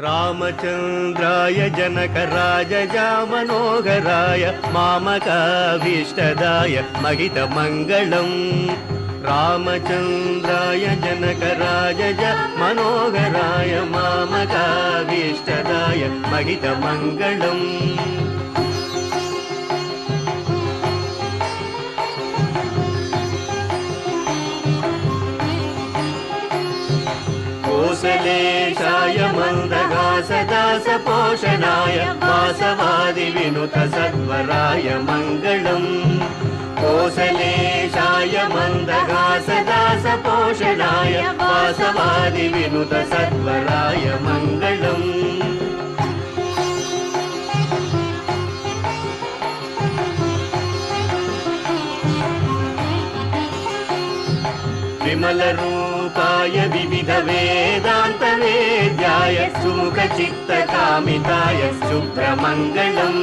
రామచంద్రాయ జనకరాజజా మనోహరాయ మామకాభీష్టదాయ మహితమంగళం. రామచంద్రాయ జనకరాజజ మనోహరాయ మామకాభీష్టదాయ మహితమంగళం. కోసలేశాయ మందహాసదాస పోషణాయ వాసవాది వినుత సద్వరాయ మంగళం. కోసలేశాయ మందహాసదాస పోషణాయ వాసవాది వినుత సద్వరాయ మంగళం. విమలరూపాయ వివిధ వేదాంత వేద్యాయ సుముఖ చిత్త కామితాయ శుభ్రమంగళం.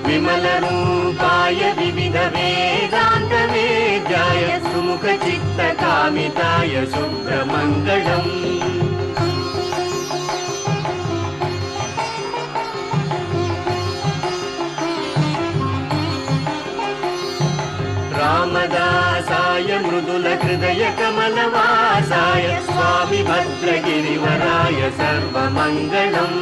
విమలరూపాయ వివిధ వేదాంత వేద్యాయ సుముఖ చిత్త కామితాయ శుభ్రమంగళం. రామదాసాయ మృదుల హృదయ కమలవాసాయ స్వామి భద్రగిరివరాయ సర్వమంగళం.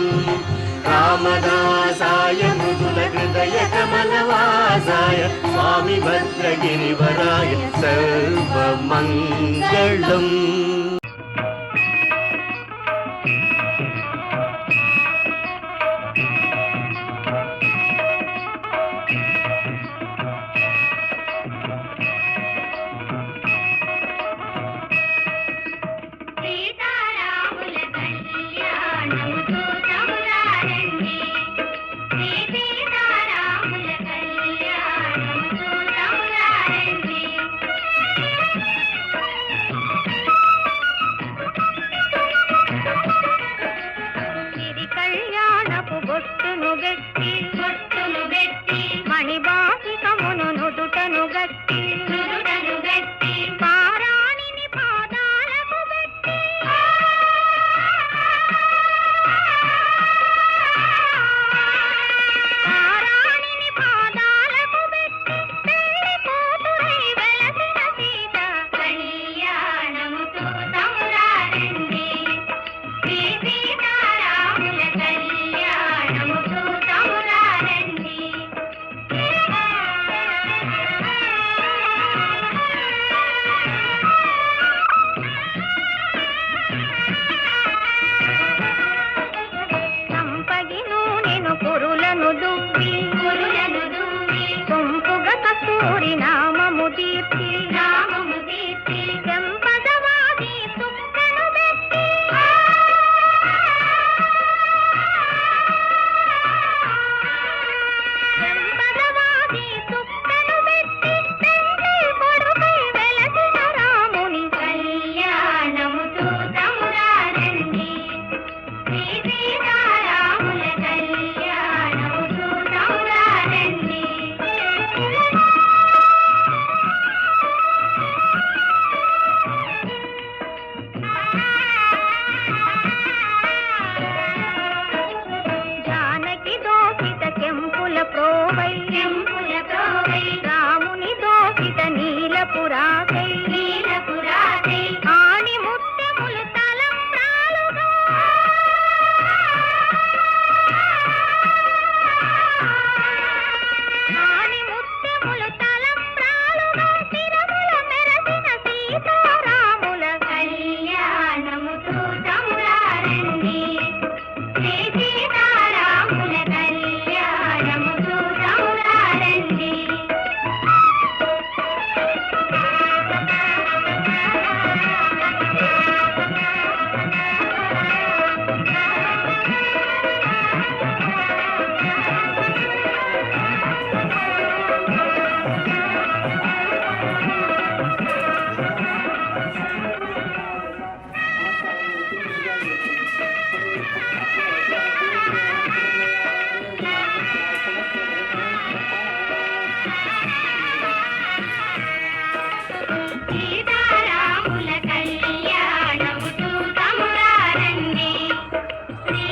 రామదాసాయ మృదుల హృదయ కమలవాసాయ స్వామి భద్రగిరివరాయ సర్వమంగళం. సీతారాముల కళ్యాణము చూతమురారండి. శ్రీ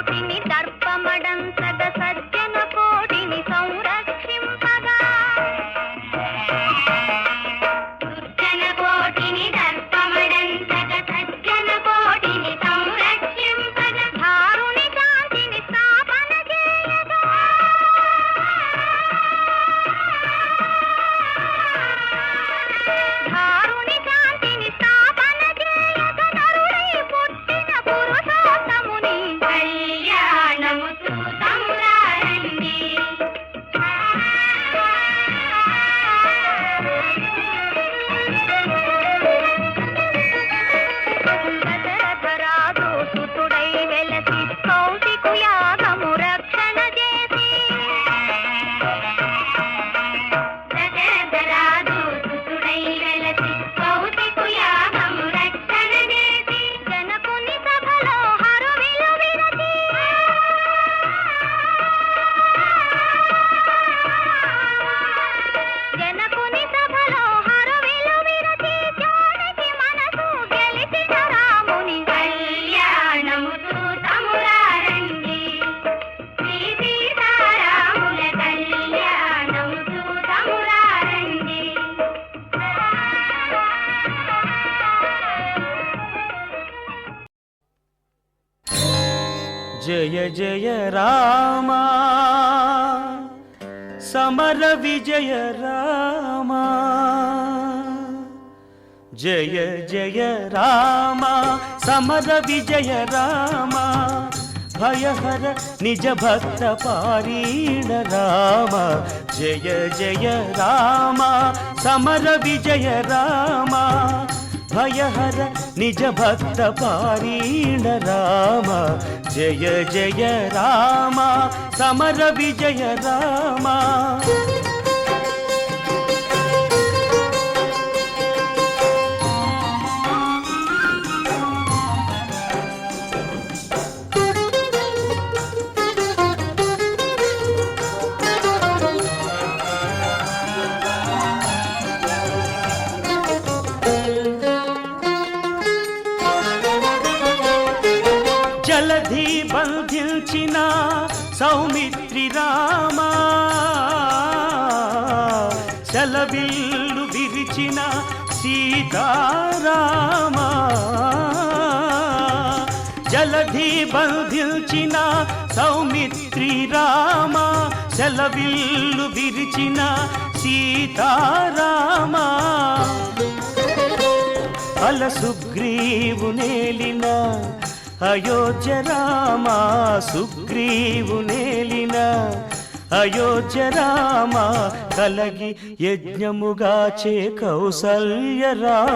కోటిని దర్పమడంతగ సజ్జన కోటిని సంరక్షింపగా దుర్జన కోటిని దర్పమడంతగ సజ్జన కోటిని సంరక్షింపగా ధారుని శాంతిని స్థాపన చేయగా ధారుని శాంతిని స్థాపన చేయగా నరుడై పుట్టిన పురుషోత్తముని కళ్యాణము చూతమురారండి. దశరథరాజు సుతుడై వెలసి కౌశికు యాగము రక్షణ చేసి దశరథరాజు సుతుడై వెలసి కౌశికు యాగము రక్షణ చేసి జనకుని సభలో హరువిలు విరచి జనకుని సభలో హరువిలు విరచి జానకి మనసు గెలిచిన రాముని కళ్యాణము చూతమురారండి. శ్రీ సీతారాముల కళ్యాణము చూతమురారండి. జయ జయ రామా సమర విజయ రామా జయ జయ రామా సమర విజయ రామా భయహర నిజ భక్త పారీణ రామ జయ జయ రామా సమర విజయ రామా భయహర నిజ భక్త పారీణ రామ జయ జయ రామ సమర విజయ రామ జలధి బంధించిన సౌమిత్రి రామా సెలవిల్లు విరిచిన సీతారామా జలధి బంధించిన సౌమిత్రి రామా సెలవిల్లు విరిచిన సీతారామా అల సుగ్రీవు నేలిన అయోధ్య రామ సుగ్రీవు నేలిన అయోధ్య రామ కలగి యజ్ఞముగాచే కౌసల్య రామ